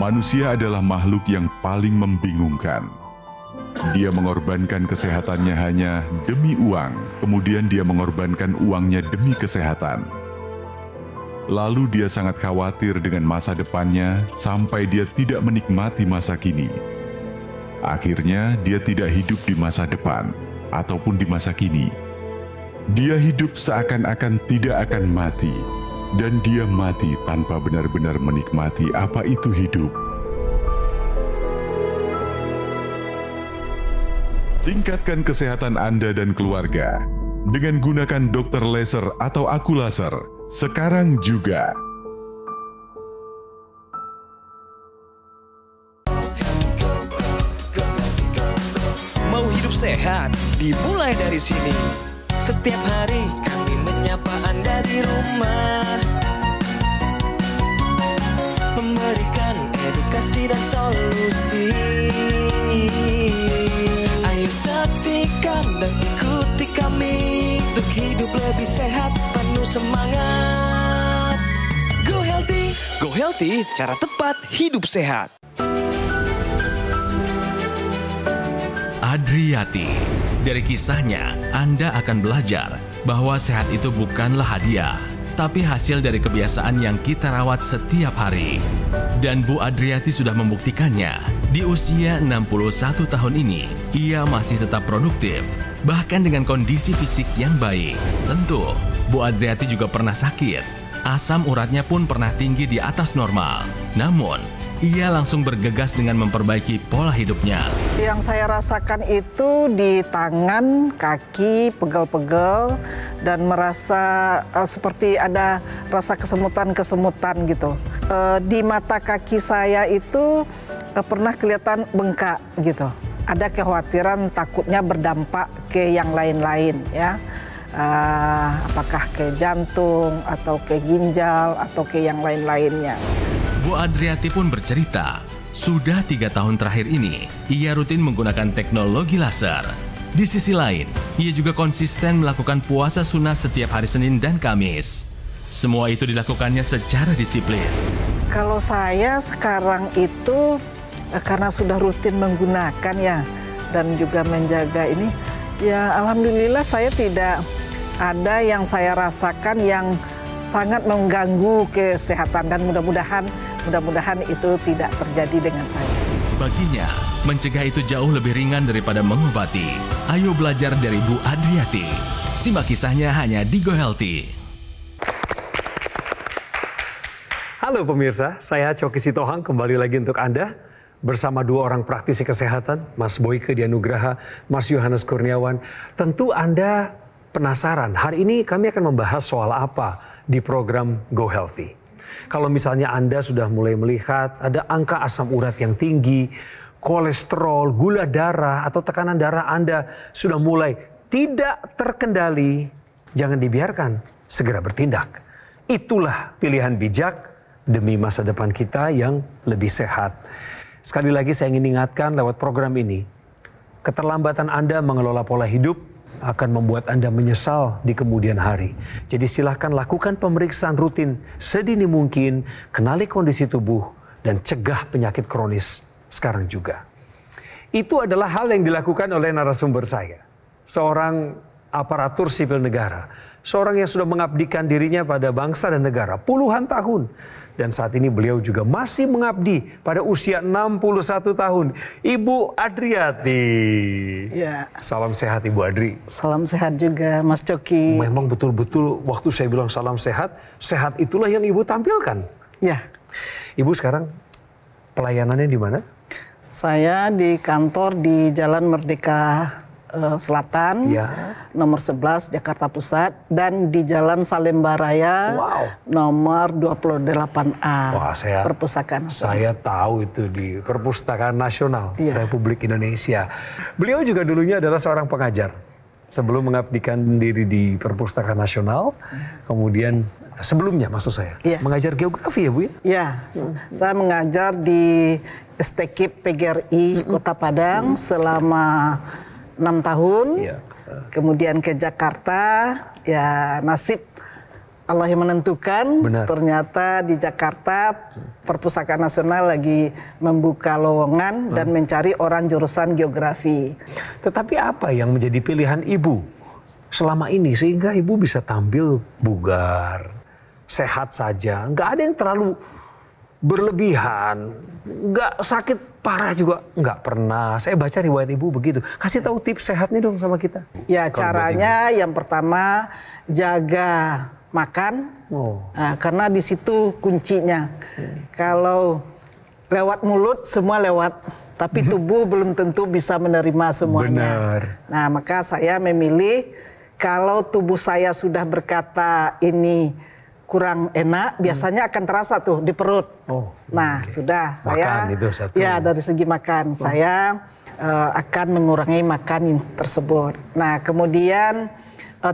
Manusia adalah makhluk yang paling membingungkan. Dia mengorbankan kesehatannya hanya demi uang, kemudian dia mengorbankan uangnya demi kesehatan. Lalu dia sangat khawatir dengan masa depannya sampai dia tidak menikmati masa kini. Akhirnya dia tidak hidup di masa depan ataupun di masa kini. Dia hidup seakan-akan tidak akan mati. Dan dia mati tanpa benar-benar menikmati apa itu hidup. Tingkatkan kesehatan Anda dan keluarga dengan gunakan Dr. Laser atau Aku Laser sekarang juga. Mau hidup sehat, dimulai dari sini. Setiap hari kami menyapa Anda di rumah, memberikan edukasi dan solusi. Ayo saksikan dan ikuti kami untuk hidup lebih sehat, penuh semangat. Go Healthy, Go Healthy, cara tepat hidup sehat. Adriati, dari kisahnya Anda akan belajar bahwa sehat itu bukanlah hadiah, tapi hasil dari kebiasaan yang kita rawat setiap hari. Dan Bu Adriati sudah membuktikannya. Di usia 61 tahun ini, ia masih tetap produktif, bahkan dengan kondisi fisik yang baik. Tentu, Bu Adriati juga pernah sakit. Asam uratnya pun pernah tinggi di atas normal. Namun, ia langsung bergegas dengan memperbaiki pola hidupnya. Yang saya rasakan itu di tangan, kaki, pegel-pegel, dan merasa seperti ada rasa kesemutan-kesemutan gitu. Di mata kaki saya itu pernah kelihatan bengkak gitu. Ada kekhawatiran takutnya berdampak ke yang lain-lain ya. Apakah ke jantung atau ke ginjal atau ke yang lain-lainnya. Bu Adriati pun bercerita, sudah 3 tahun terakhir ini, ia rutin menggunakan teknologi laser. Di sisi lain, ia juga konsisten melakukan puasa sunnah setiap hari Senin dan Kamis. Semua itu dilakukannya secara disiplin. Kalau saya sekarang itu, karena sudah rutin menggunakan ya, dan juga menjaga ini, ya alhamdulillah saya tidak ada yang saya rasakan yang sangat mengganggu kesehatan, dan mudah-mudahan itu tidak terjadi dengan saya. Baginya, mencegah itu jauh lebih ringan daripada mengobati. Ayo belajar dari Bu Adriati. Simak kisahnya hanya di Go Healthy. Halo pemirsa, saya Coki Sitohang kembali lagi untuk Anda bersama 2 orang praktisi kesehatan, Mas Boyke Dianugraha, Mas Yohanes Kurniawan. Tentu Anda penasaran, hari ini kami akan membahas soal apa di program Go Healthy. Kalau misalnya Anda sudah mulai melihat ada angka asam urat yang tinggi, kolesterol, gula darah, atau tekanan darah Anda sudah mulai tidak terkendali, jangan dibiarkan, segera bertindak. Itulah pilihan bijak demi masa depan kita yang lebih sehat. Sekali lagi saya ingin ingatkan lewat program ini, keterlambatan Anda mengelola pola hidup akan membuat Anda menyesal di kemudian hari. Jadi silahkan lakukan pemeriksaan rutin sedini mungkin, kenali kondisi tubuh, dan cegah penyakit kronis sekarang juga. Itu adalah hal yang dilakukan oleh narasumber saya. Seorang aparatur sipil negara. Seorang yang sudah mengabdikan dirinya pada bangsa dan negara puluhan tahun. Dan saat ini beliau juga masih mengabdi pada usia 61 tahun. Ibu Adriati. Ya. Salam sehat Ibu Adri. Salam sehat juga Mas Coki. Memang betul-betul waktu saya bilang salam sehat, sehat itulah yang Ibu tampilkan. Ya. Ibu sekarang pelayanannya di mana? Saya di kantor di Jalan Merdeka Selatan, ya. nomor 11 Jakarta Pusat, dan di Jalan Salemba Raya, nomor 28A, Perpustakaan Nasional. Saya tahu itu di Perpustakaan Nasional Republik Indonesia. Beliau juga dulunya adalah seorang pengajar. Sebelum mengabdikan diri di Perpustakaan Nasional, kemudian sebelumnya maksud saya, mengajar geografi ya Bu ya? Iya, saya mengajar di STKIP PGRI Kota Padang selama 6 tahun, kemudian ke Jakarta, ya nasib Allah yang menentukan. Benar. Ternyata di Jakarta Perpustakaan Nasional lagi membuka lowongan dan mencari orang jurusan geografi. Tetapi apa yang menjadi pilihan Ibu selama ini sehingga Ibu bisa tampil bugar, sehat saja, nggak ada yang terlalu berlebihan, nggak sakit parah juga, nggak pernah. Saya baca riwayat Ibu begitu. Kasih tahu tips sehatnya dong sama kita. Ya, Kalau caranya yang pertama jaga makan. Nah, karena di situ kuncinya. Kalau lewat mulut semua lewat, tapi tubuh belum tentu bisa menerima semuanya. Benar. Nah, maka saya memilih kalau tubuh saya sudah berkata ini kurang enak, biasanya akan terasa tuh di perut. Nah, sudah saya Makan itu satu. ya dari segi makan saya akan mengurangi makan tersebut. Nah, kemudian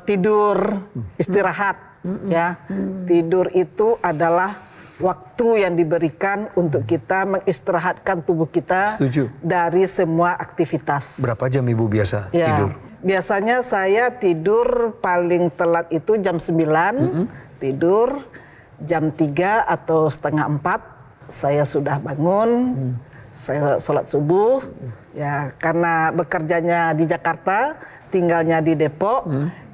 tidur, istirahat ya. Tidur itu adalah waktu yang diberikan untuk kita mengistirahatkan tubuh kita. Setuju. Dari semua aktivitas. Berapa jam Ibu biasa Ya, tidur? biasanya saya tidur paling telat itu jam 9, tidur jam 3 atau setengah 4, saya sudah bangun, saya sholat subuh, ya karena bekerjanya di Jakarta, tinggalnya di Depok,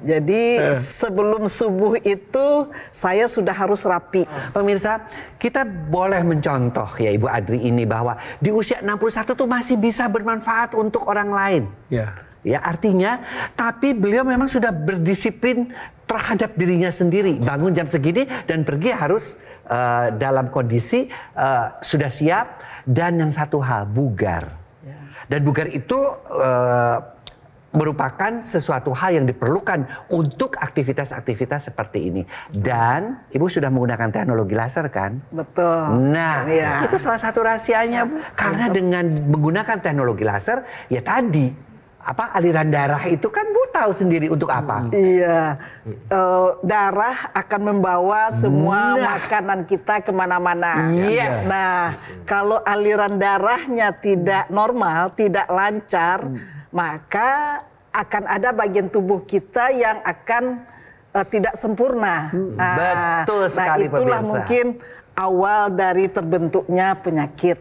jadi sebelum subuh itu saya sudah harus rapi. Pemirsa, kita boleh mencontoh ya Ibu Adri ini bahwa di usia 61 tuh masih bisa bermanfaat untuk orang lain. Ya. Ya artinya, tapi beliau memang sudah berdisiplin terhadap dirinya sendiri. Bangun jam segini dan pergi harus dalam kondisi sudah siap. Dan yang satu hal, bugar. Dan bugar itu merupakan sesuatu hal yang diperlukan untuk aktivitas-aktivitas seperti ini. Dan Ibu sudah menggunakan teknologi laser kan? Betul. Nah, Iya. itu salah satu rahasianya, Bu. Karena dengan menggunakan teknologi laser, ya tadi aliran darah itu kan Bu tahu sendiri untuk apa. Iya, darah akan membawa semua makanan kita kemana-mana. Yes. Nah, kalau aliran darahnya tidak normal, tidak lancar, maka akan ada bagian tubuh kita yang akan tidak sempurna. Betul sekali, Nah, itulah pemirsa. mungkin awal dari terbentuknya penyakit.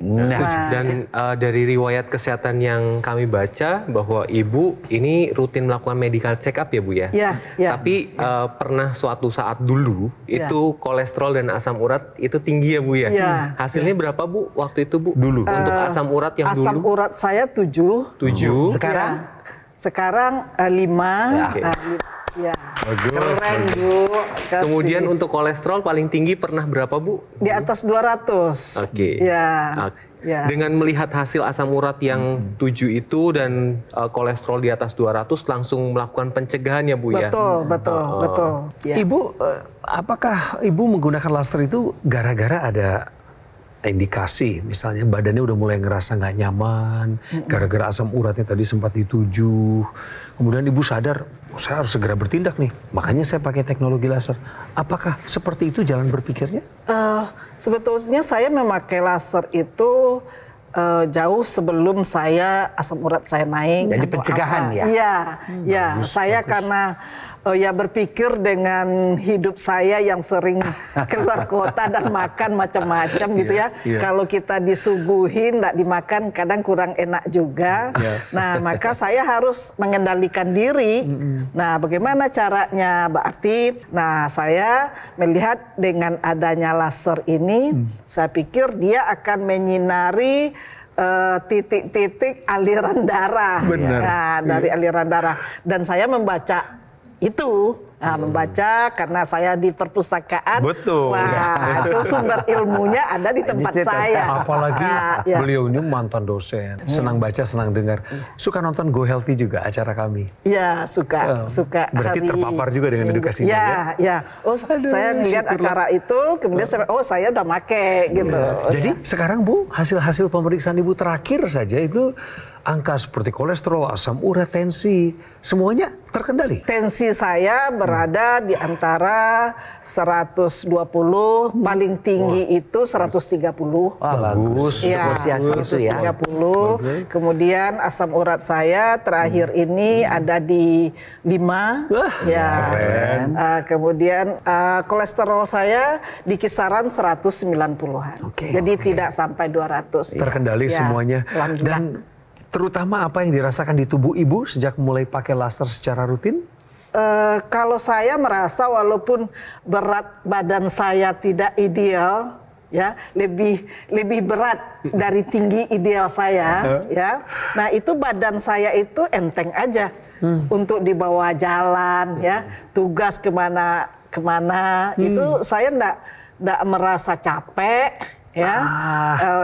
Dan dari riwayat kesehatan yang kami baca bahwa Ibu ini rutin melakukan medical check up ya Bu ya? Ya, ya. Tapi pernah suatu saat dulu itu kolesterol dan asam urat itu tinggi ya Bu ya? Ya. Hasilnya berapa Bu waktu itu Bu? Dulu. Untuk asam urat yang Asam dulu? urat saya 7. 7. Sekarang? Sekarang 5. Ya. Ya. Keren Bu. Kemudian untuk kolesterol paling tinggi pernah berapa Bu? Di atas 200. Oke. Ya. Ya. Dengan melihat hasil asam urat yang 7 itu dan kolesterol di atas 200 langsung melakukan pencegahan ya Bu ya? Betul. Ya. Ibu, apakah Ibu menggunakan laser itu gara-gara ada indikasi, misalnya badannya udah mulai ngerasa nggak nyaman, gara-gara asam uratnya tadi sempat dituju, kemudian Ibu sadar, saya harus segera bertindak nih, makanya saya pakai teknologi laser. Apakah seperti itu jalan berpikirnya? Sebetulnya saya memakai laser itu jauh sebelum asam urat saya naik. Jadi atau pencegahan apa. ya? Iya, ya. Saya karena ya berpikir dengan hidup saya yang sering keluar kota dan makan macam-macam gitu ya. Kalau kita disuguhin nggak dimakan kadang kurang enak juga. Nah, maka saya harus mengendalikan diri. Nah, bagaimana caranya berarti? Nah, saya melihat dengan adanya laser ini, saya pikir dia akan menyinari titik-titik aliran darah. Benar. Nah, dari aliran darah. Dan saya membaca itu, membaca karena saya di perpustakaan. Betul. Wah, itu sumber ilmunya ada di tempat situ. saya. Apalagi Ya. beliau ini mantan dosen, senang baca, senang dengar. Suka nonton Go Healthy juga acara kami. Ya, suka. Berarti terpapar juga dengan edukasinya, ya. Oh, saya lihat acara itu, kemudian saya udah make gitu. Jadi sekarang Bu, hasil-hasil pemeriksaan Ibu terakhir saja itu angka seperti kolesterol, asam urat, tensi, semuanya terkendali? Tensi saya berada di antara 120, paling tinggi itu 130. Bagus. Ya, Negosiasi itu ya. 130. Kemudian asam urat saya terakhir ini ada di 5. Ya. Kemudian kolesterol saya di kisaran 190-an. Jadi tidak sampai 200. Terkendali Ya, semuanya. alhamdulillah. Dan terutama apa yang dirasakan di tubuh ibu sejak mulai pakai laser secara rutin? Kalau saya merasa walaupun berat badan saya tidak ideal, ya lebih berat dari tinggi ideal saya, ya. Nah itu badan saya itu enteng aja untuk dibawa jalan, ya, tugas kemana itu saya ndak merasa capek, ya,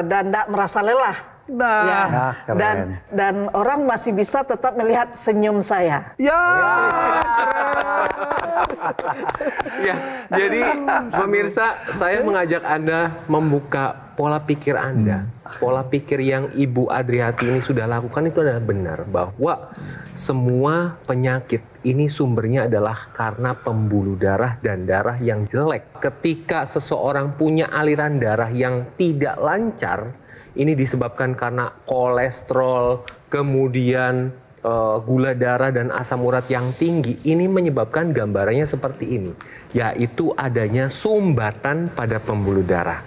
dan ndak merasa lelah. Ya. Dan orang masih bisa tetap melihat senyum saya. Ya. Ya, jadi pemirsa, saya mengajak Anda membuka pola pikir Anda. Pola pikir yang Ibu Adriati ini sudah lakukan itu adalah benar, bahwa semua penyakit ini sumbernya adalah karena pembuluh darah dan darah yang jelek. Ketika seseorang punya aliran darah yang tidak lancar, ini disebabkan karena kolesterol, kemudian gula darah dan asam urat yang tinggi. Ini menyebabkan gambarannya seperti ini, yaitu adanya sumbatan pada pembuluh darah.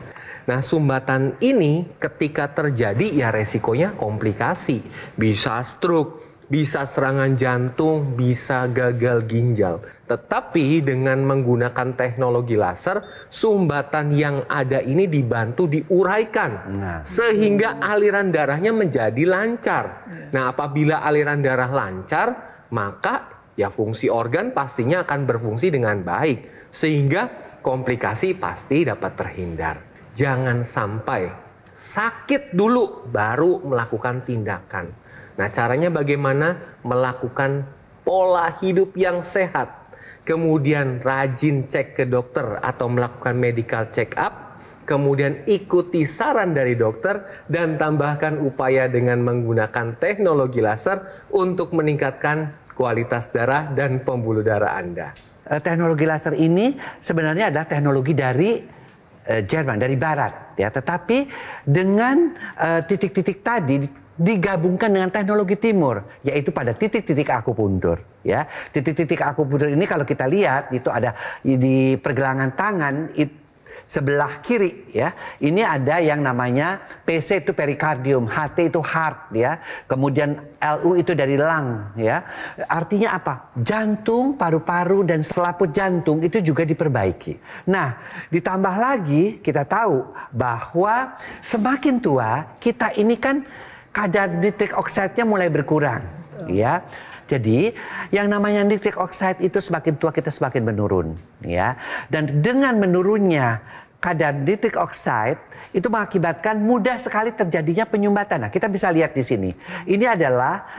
Nah, sumbatan ini ketika terjadi ya resikonya komplikasi. Bisa stroke, bisa serangan jantung, bisa gagal ginjal. Tetapi dengan menggunakan teknologi laser, sumbatan yang ada ini dibantu diuraikan. Sehingga aliran darahnya menjadi lancar. Nah, apabila aliran darah lancar, maka ya fungsi organ pastinya akan berfungsi dengan baik. Sehingga komplikasi pasti dapat terhindar. Jangan sampai sakit dulu baru melakukan tindakan. Nah, caranya bagaimana? Melakukan pola hidup yang sehat. Kemudian rajin cek ke dokter atau melakukan medical check up. Kemudian ikuti saran dari dokter dan tambahkan upaya dengan menggunakan teknologi laser untuk meningkatkan kualitas darah dan pembuluh darah Anda. Teknologi laser ini sebenarnya adalah teknologi dari Jerman, dari Barat, ya. Tetapi dengan titik-titik tadi digabungkan dengan teknologi timur, yaitu pada titik-titik akupuntur, ya. Titik-titik akupuntur ini kalau kita lihat itu ada di pergelangan tangan sebelah kiri, ya. Ini ada yang namanya PC itu perikardium, HT itu heart, ya. Kemudian LU itu dari lung, ya. Artinya apa? Jantung, paru-paru dan selaput jantung itu juga diperbaiki. Nah, ditambah lagi kita tahu bahwa semakin tua kita ini kan kadar nitrik oxide-nya mulai berkurang, ya. Jadi yang namanya nitrik oxide itu semakin tua kita semakin menurun, ya. Dan dengan menurunnya kadar nitrik oxide itu mengakibatkan mudah sekali terjadinya penyumbatan. Nah, kita bisa lihat di sini. Ini adalah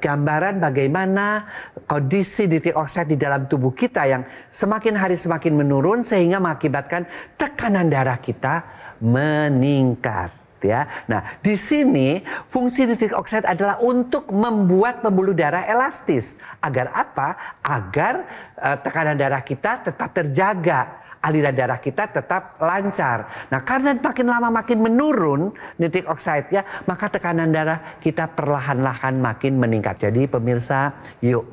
gambaran bagaimana kondisi nitrik oxide di dalam tubuh kita yang semakin hari semakin menurun sehingga mengakibatkan tekanan darah kita meningkat. Ya, nah di sini fungsi nitrik oxide adalah untuk membuat pembuluh darah elastis. Agar apa? Agar tekanan darah kita tetap terjaga, aliran darah kita tetap lancar. Nah, karena makin lama makin menurun nitrik oxide-nya, maka tekanan darah kita perlahan-lahan makin meningkat. Jadi pemirsa, yuk.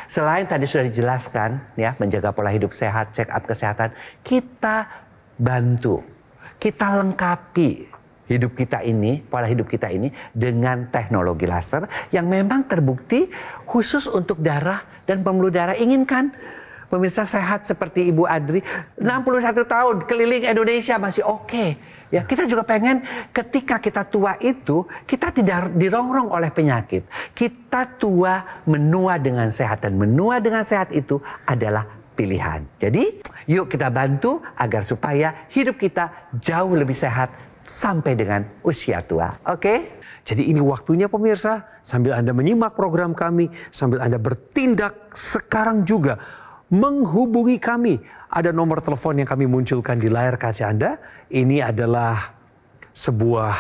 Selain tadi sudah dijelaskan, ya, menjaga pola hidup sehat, check up kesehatan, kita bantu, kita lengkapi hidup kita ini, pola hidup kita ini dengan teknologi laser yang memang terbukti khusus untuk darah dan pembuluh darah. Inginkan pemirsa sehat seperti Ibu Adri, 61 tahun keliling Indonesia masih oke. Ya, kita juga pengen ketika kita tua itu kita tidak dirongrong oleh penyakit. Kita tua menua dengan sehat, dan menua dengan sehat itu adalah pilihan. Jadi, yuk kita bantu agar supaya hidup kita jauh lebih sehat sampai dengan usia tua. Oke? Jadi ini waktunya pemirsa, sambil Anda menyimak program kami, sambil Anda bertindak sekarang juga menghubungi kami. Ada nomor telepon yang kami munculkan di layar kaca Anda. Ini adalah sebuah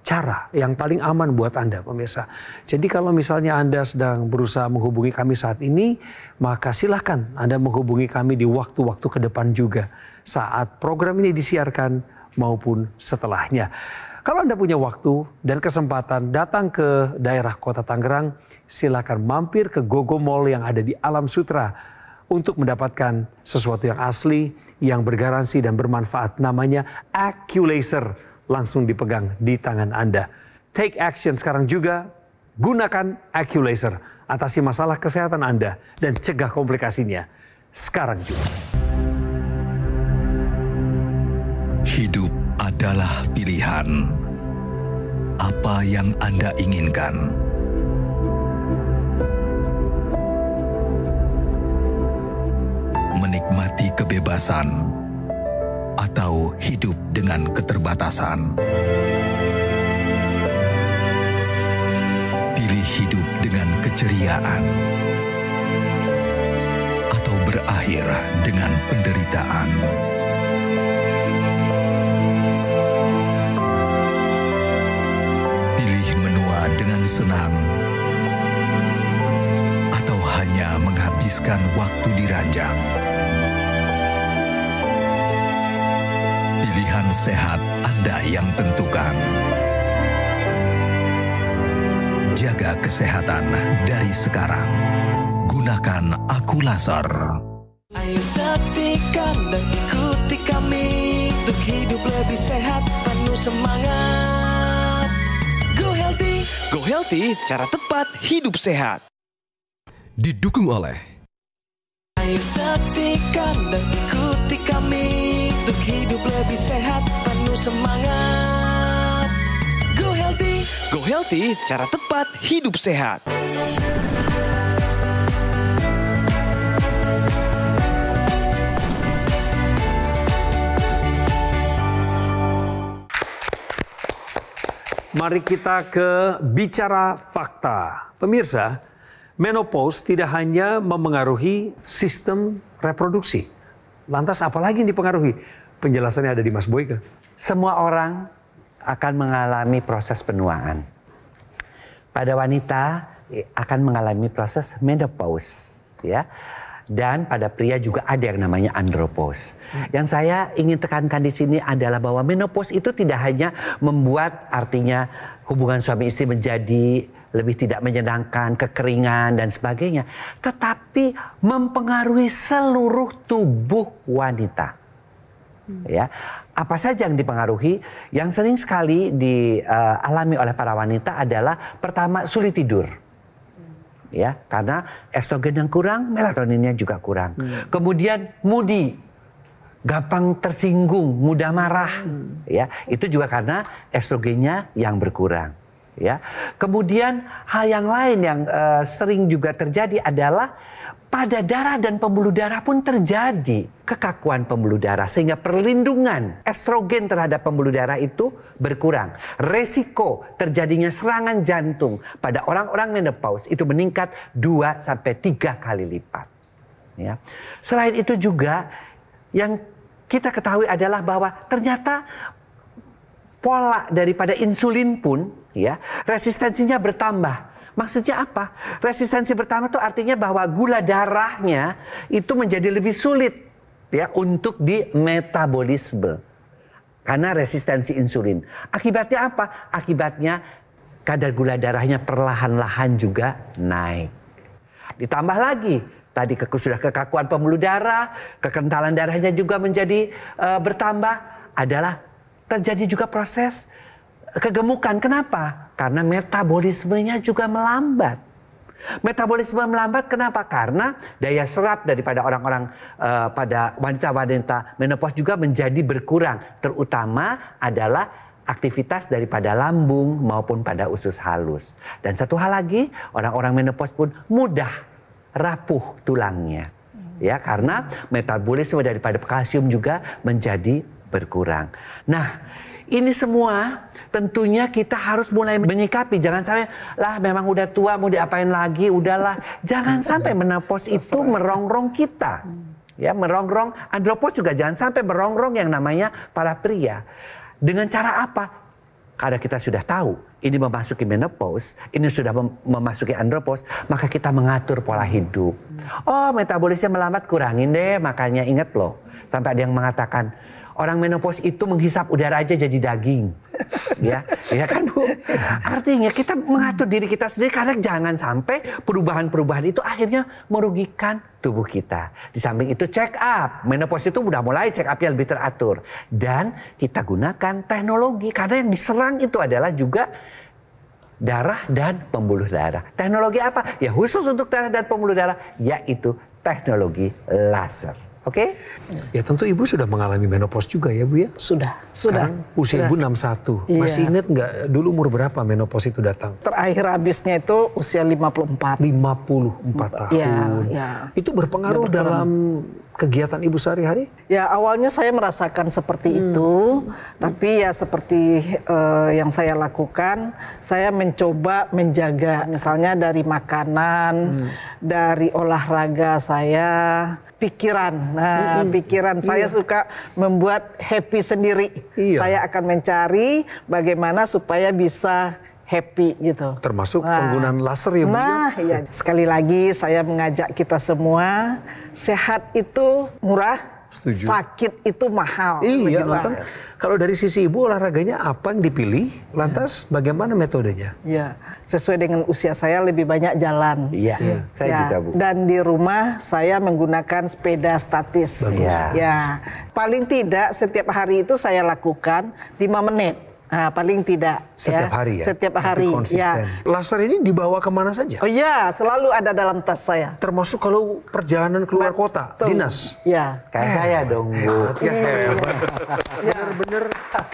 cara yang paling aman buat Anda, pemirsa. Jadi kalau misalnya Anda sedang berusaha menghubungi kami saat ini, maka silakan Anda menghubungi kami di waktu-waktu ke depan juga, saat program ini disiarkan maupun setelahnya. Kalau Anda punya waktu dan kesempatan datang ke daerah Kota Tangerang, silakan mampir ke Gogo Mall yang ada di Alam Sutra untuk mendapatkan sesuatu yang asli, yang bergaransi dan bermanfaat, namanya AccuLaser. Langsung dipegang di tangan Anda. Take action sekarang juga, gunakan AccuLaser. Atasi masalah kesehatan Anda dan cegah komplikasinya sekarang juga. Hidup adalah pilihan. Apa yang Anda inginkan? Menikmati kebebasan atau hidup dengan keterbatasan. Pilih hidup dengan keceriaan atau berakhir dengan penderitaan. Pilih menua dengan senang atau hanya menghabiskan waktu di ranjang. Pilihan sehat Anda yang tentukan. Jaga kesehatan dari sekarang. Gunakan AccuLaser. Ayo saksikan dan ikuti kami untuk hidup lebih sehat, penuh semangat. Go Healthy, cara tepat hidup sehat. Didukung oleh Ayo saksikan dan ikuti kami untuk hidup lebih sehat, penuh semangat. Go Healthy, cara tepat hidup sehat. Mari kita ke bicara fakta. Pemirsa, menopause tidak hanya memengaruhi sistem reproduksi. Lantas apalagi yang dipengaruhi? Penjelasannya ada di Mas Boyke. Semua orang akan mengalami proses penuaan. Pada wanita akan mengalami proses menopause, ya. Dan pada pria juga ada yang namanya andropause. Yang saya ingin tekankan di sini adalah bahwa menopause itu tidak hanya membuat artinya hubungan suami istri menjadi lebih tidak menyenangkan, kekeringan dan sebagainya, tetapi mempengaruhi seluruh tubuh wanita. Ya, apa saja yang dipengaruhi? Yang sering sekali dialami oleh para wanita adalah pertama sulit tidur. Ya, karena estrogen yang kurang, melatoninnya juga kurang. Kemudian moody, gampang tersinggung, mudah marah. Ya, itu juga karena estrogennya yang berkurang. Ya, kemudian hal yang lain yang sering juga terjadi adalah pada darah dan pembuluh darah pun terjadi kekakuan pembuluh darah, sehingga perlindungan estrogen terhadap pembuluh darah itu berkurang. Resiko terjadinya serangan jantung pada orang-orang menopause itu meningkat 2-3 kali lipat. Ya. Selain itu juga yang kita ketahui adalah bahwa ternyata pola daripada insulin pun, ya, resistensinya bertambah. Maksudnya apa? Resistensi pertama itu artinya bahwa gula darahnya itu menjadi lebih sulit, ya, untuk di metabolisme karena resistensi insulin. Akibatnya apa? Akibatnya kadar gula darahnya perlahan-lahan juga naik. Ditambah lagi tadi sudah kekakuan pembuluh darah, kekentalan darahnya juga menjadi bertambah, adalah terjadi juga proses kegemukan. Kenapa? Karena metabolismenya juga melambat. Metabolisme melambat kenapa? Karena daya serap daripada orang-orang pada wanita-wanita menopause juga menjadi berkurang. Terutama adalah aktivitas daripada lambung maupun pada usus halus. Dan satu hal lagi, orang-orang menopause pun mudah rapuh tulangnya. Ya, karena metabolisme daripada kalsium juga menjadi berkurang. Nah, ini semua tentunya kita harus mulai menyikapi. Jangan sampai lah memang udah tua mau diapain lagi, udahlah. Jangan sampai menopause itu merongrong kita. Ya, merongrong. Andropause juga jangan sampai merongrong yang namanya para pria. Dengan cara apa? Karena kita sudah tahu ini memasuki menopause, ini sudah memasuki andropause, maka kita mengatur pola hidup. Oh, metabolisme melambat, kurangin deh, makanya ingat loh. Sampai ada yang mengatakan, orang menopause itu menghisap udara aja jadi daging. Ya kan Bu? Artinya kita mengatur diri kita sendiri karena jangan sampai perubahan-perubahan itu akhirnya merugikan tubuh kita. Di samping itu check up. Menopause itu udah mulai check up-nya lebih teratur. Dan kita gunakan teknologi karena yang diserang itu adalah juga darah dan pembuluh darah. Teknologi apa? Ya khusus untuk darah dan pembuluh darah, yaitu teknologi laser. Oke? Ya tentu Ibu sudah mengalami menopause juga ya Bu ya? Sudah. Sekarang usia Ibu 61. Iya. Masih ingat nggak dulu umur berapa menopause itu datang? Terakhir habisnya itu usia 54. 54 tahun. Ya. Itu berpengaruh dalam kegiatan Ibu sehari-hari? Ya awalnya saya merasakan seperti itu, tapi ya seperti yang saya lakukan, saya mencoba menjaga misalnya dari makanan, dari olahraga saya, pikiran. Nah, pikiran saya suka membuat happy sendiri. Saya akan mencari bagaimana supaya bisa happy gitu. Termasuk penggunaan laser ya Bu? Nah, iya. Sekali lagi saya mengajak kita semua, sehat itu murah, Setuju. sakit itu mahal. Iya, Begitu. lantas kalau dari sisi Ibu olahraganya apa yang dipilih? Lantas bagaimana metodenya? Ya, sesuai dengan usia saya lebih banyak jalan. Iya, saya juga Bu. Dan di rumah saya menggunakan sepeda statis. Ya, paling tidak setiap hari itu saya lakukan 5 menit. Nah, paling tidak. Setiap hari ya? Setiap hari, Tapi konsisten. ya. Laser ini dibawa kemana saja? Oh iya, selalu ada dalam tas saya. Termasuk kalau perjalanan keluar kota, Betul. dinas? Ya. Kayak saya dong Bu. Bener-bener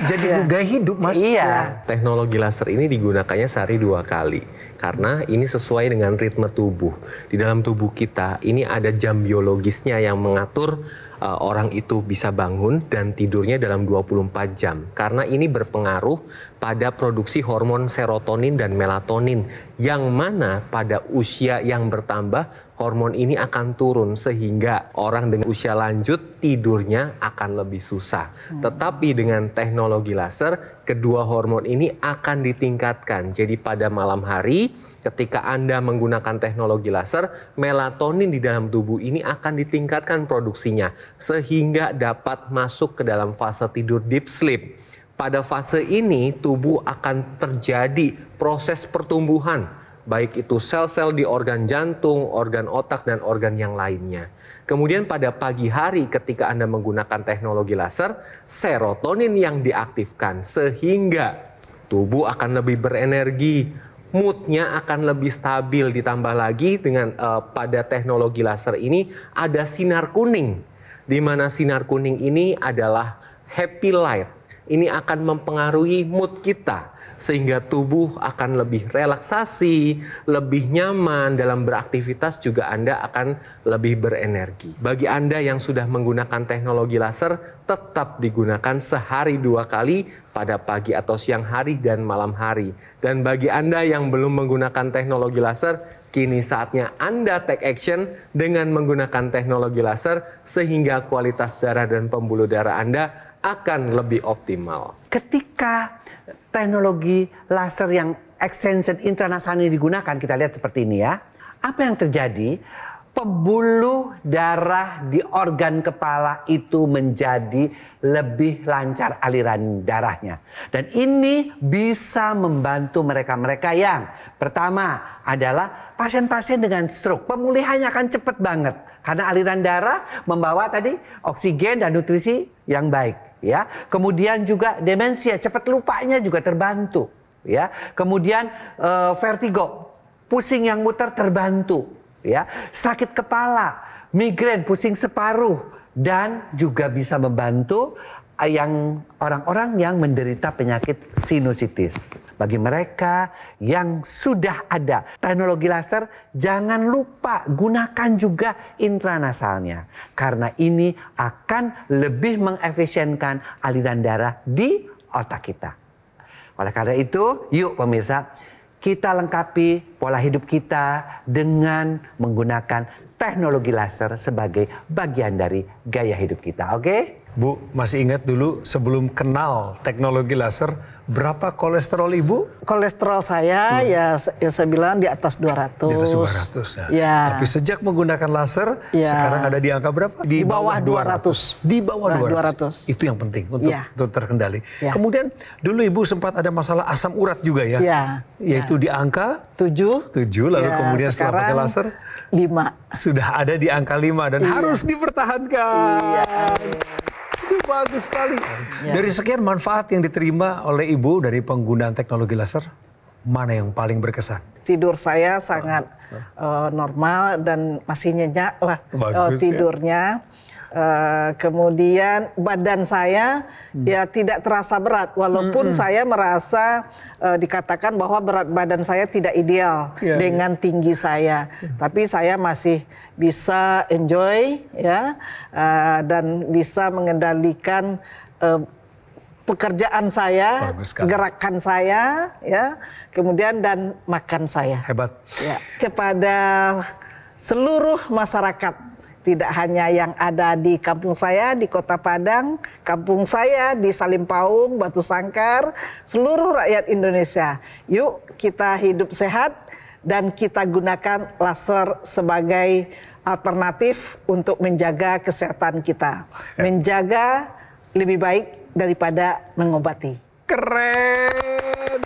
jadi gaya hidup Mas. Iya. Teknologi laser ini digunakannya sehari 2 kali. Karena ini sesuai dengan ritme tubuh. Di dalam tubuh kita ini ada jam biologisnya yang mengatur orang itu bisa bangun dan tidurnya dalam 24 jam. Karena ini berpengaruh pada produksi hormon serotonin dan melatonin. Yang mana pada usia yang bertambah hormon ini akan turun sehingga orang dengan usia lanjut tidurnya akan lebih susah. Tetapi dengan teknologi laser, kedua hormon ini akan ditingkatkan. Jadi pada malam hari ketika Anda menggunakan teknologi laser, melatonin di dalam tubuh ini akan ditingkatkan produksinya sehingga dapat masuk ke dalam fase tidur deep sleep. Pada fase ini tubuh akan terjadi proses pertumbuhan, baik itu sel-sel di organ jantung, organ otak, dan organ yang lainnya. Kemudian pada pagi hari ketika Anda menggunakan teknologi laser, serotonin yang diaktifkan sehingga tubuh akan lebih berenergi, moodnya akan lebih stabil. Ditambah lagi dengan pada teknologi laser ini ada sinar kuning, di mana sinar kuning ini adalah happy light. Ini akan mempengaruhi mood kita sehingga tubuh akan lebih relaksasi, lebih nyaman dalam beraktivitas, juga Anda akan lebih berenergi. Bagi Anda yang sudah menggunakan teknologi laser, tetap digunakan sehari 2 kali pada pagi atau siang hari dan malam hari. Dan bagi Anda yang belum menggunakan teknologi laser, kini saatnya Anda take action dengan menggunakan teknologi laser sehingga kualitas darah dan pembuluh darah Anda akan lebih optimal. Ketika teknologi laser yang extension intranasal ini digunakan, kita lihat seperti ini ya. Apa yang terjadi? Pembuluh darah di organ kepala itu menjadi lebih lancar aliran darahnya. Dan ini bisa membantu mereka-mereka yang pertama adalah pasien-pasien dengan stroke. Pemulihannya akan cepat banget. Karena aliran darah membawa tadi oksigen dan nutrisi yang baik. Ya, kemudian juga demensia, cepat lupanya juga terbantu. Ya, kemudian vertigo, pusing yang muter terbantu. Ya, sakit kepala, migrain, pusing separuh, dan juga bisa membantu yang orang-orang yang menderita penyakit sinusitis. Bagi mereka yang sudah ada teknologi laser, jangan lupa gunakan juga intranasalnya. Karena ini akan lebih mengefisienkan aliran darah di otak kita. Oleh karena itu, yuk pemirsa, kita lengkapi pola hidup kita dengan menggunakan teknologi laser sebagai bagian dari gaya hidup kita, oke? Bu, masih ingat dulu sebelum kenal teknologi laser, Berapa kolesterol Ibu? Kolesterol saya ya saya bilang di atas 200. Di atas 200 ya. Ya. Tapi sejak menggunakan laser, Ya. sekarang ada di angka berapa? Di bawah 200. Di bawah 200. 200. Itu yang penting untuk, Ya. untuk terkendali. Ya. Kemudian dulu Ibu sempat ada masalah asam urat juga ya? Ya. Yaitu di angka 7. 7, lalu Ya, kemudian setelah pakai sekarang laser 5. sudah ada di angka 5 dan harus dipertahankan. Iya. Itu bagus sekali. Ya. Dari sekian manfaat yang diterima oleh Ibu dari penggunaan teknologi laser, mana yang paling berkesan? Tidur saya sangat normal dan masih nyenyak lah Bagus, tidurnya. Kemudian badan saya ya tidak terasa berat walaupun saya merasa dikatakan bahwa berat badan saya tidak ideal dengan tinggi saya, tapi saya masih bisa enjoy ya dan bisa mengendalikan pekerjaan saya, gerakan saya ya, kemudian dan makan saya. Hebat. Ya, kepada seluruh masyarakat, tidak hanya yang ada di kampung saya, di Kota Padang, kampung saya di Salimpaung, Batu Sangkar, seluruh rakyat Indonesia. Yuk kita hidup sehat dan kita gunakan laser sebagai alternatif untuk menjaga kesehatan kita. Menjaga lebih baik daripada mengobati. Keren.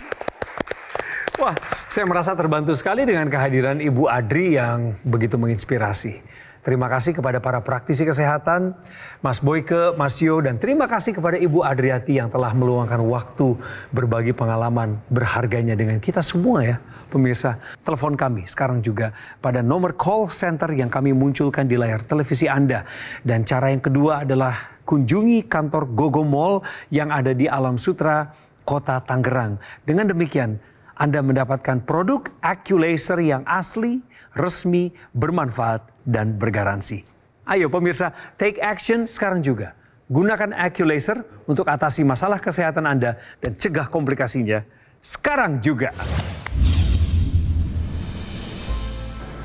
Wah, saya merasa terbantu sekali dengan kehadiran Ibu Adri yang begitu menginspirasi. Terima kasih kepada para praktisi kesehatan, Mas Boyke, Mas Yo, dan terima kasih kepada Ibu Adriati yang telah meluangkan waktu berbagi pengalaman berharganya dengan kita semua ya. Pemirsa, telepon kami sekarang juga pada nomor call center yang kami munculkan di layar televisi Anda. Dan cara yang kedua adalah kunjungi kantor Gogo Mall yang ada di Alam Sutra, Kota Tangerang. Dengan demikian, Anda mendapatkan produk AccuLaser yang asli, resmi, bermanfaat, dan bergaransi. Ayo pemirsa, take action sekarang juga. Gunakan AccuLaser untuk atasi masalah kesehatan Anda dan cegah komplikasinya sekarang juga.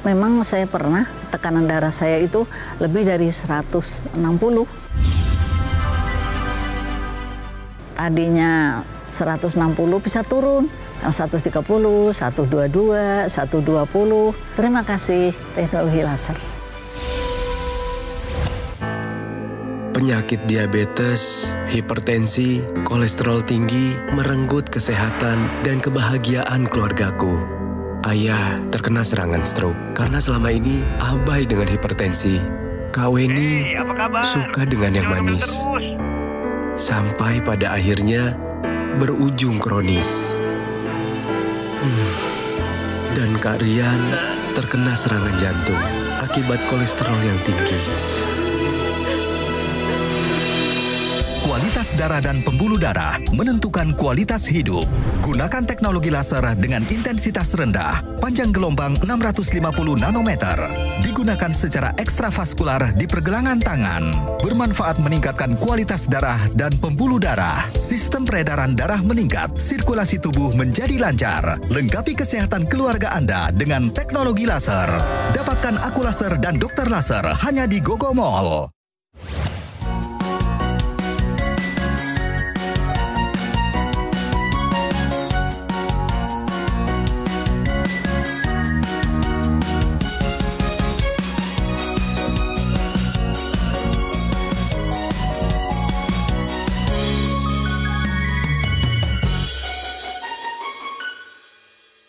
Memang saya pernah tekanan darah saya itu lebih dari 160. Tadinya 160 bisa turun. 130, 122, 120. Terima kasih teknologi laser. Penyakit diabetes, hipertensi, kolesterol tinggi merenggut kesehatan dan kebahagiaan keluargaku. Ayah terkena serangan stroke karena selama ini abai dengan hipertensi. Kak Weni suka dengan yang manis. Sampai pada akhirnya berujung kronis. Dan Kak Rian terkena serangan jantung akibat kolesterol yang tinggi. Kualitas darah dan pembuluh darah menentukan kualitas hidup. Gunakan teknologi laser dengan intensitas rendah, panjang gelombang 650 nanometer. Digunakan secara ekstravaskular di pergelangan tangan. Bermanfaat meningkatkan kualitas darah dan pembuluh darah. Sistem peredaran darah meningkat, sirkulasi tubuh menjadi lancar. Lengkapi kesehatan keluarga Anda dengan teknologi laser. Dapatkan AccuLaser dan Dokter Laser hanya di Gogo Mall.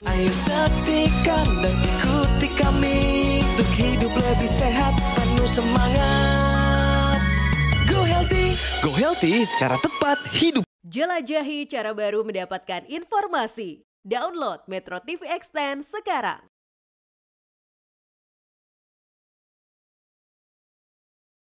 Ayo saksikan dan ikuti kami untuk hidup lebih sehat, penuh semangat. Go Healthy, cara tepat hidup. Jelajahi cara baru mendapatkan informasi. Download Metro TV Extend sekarang.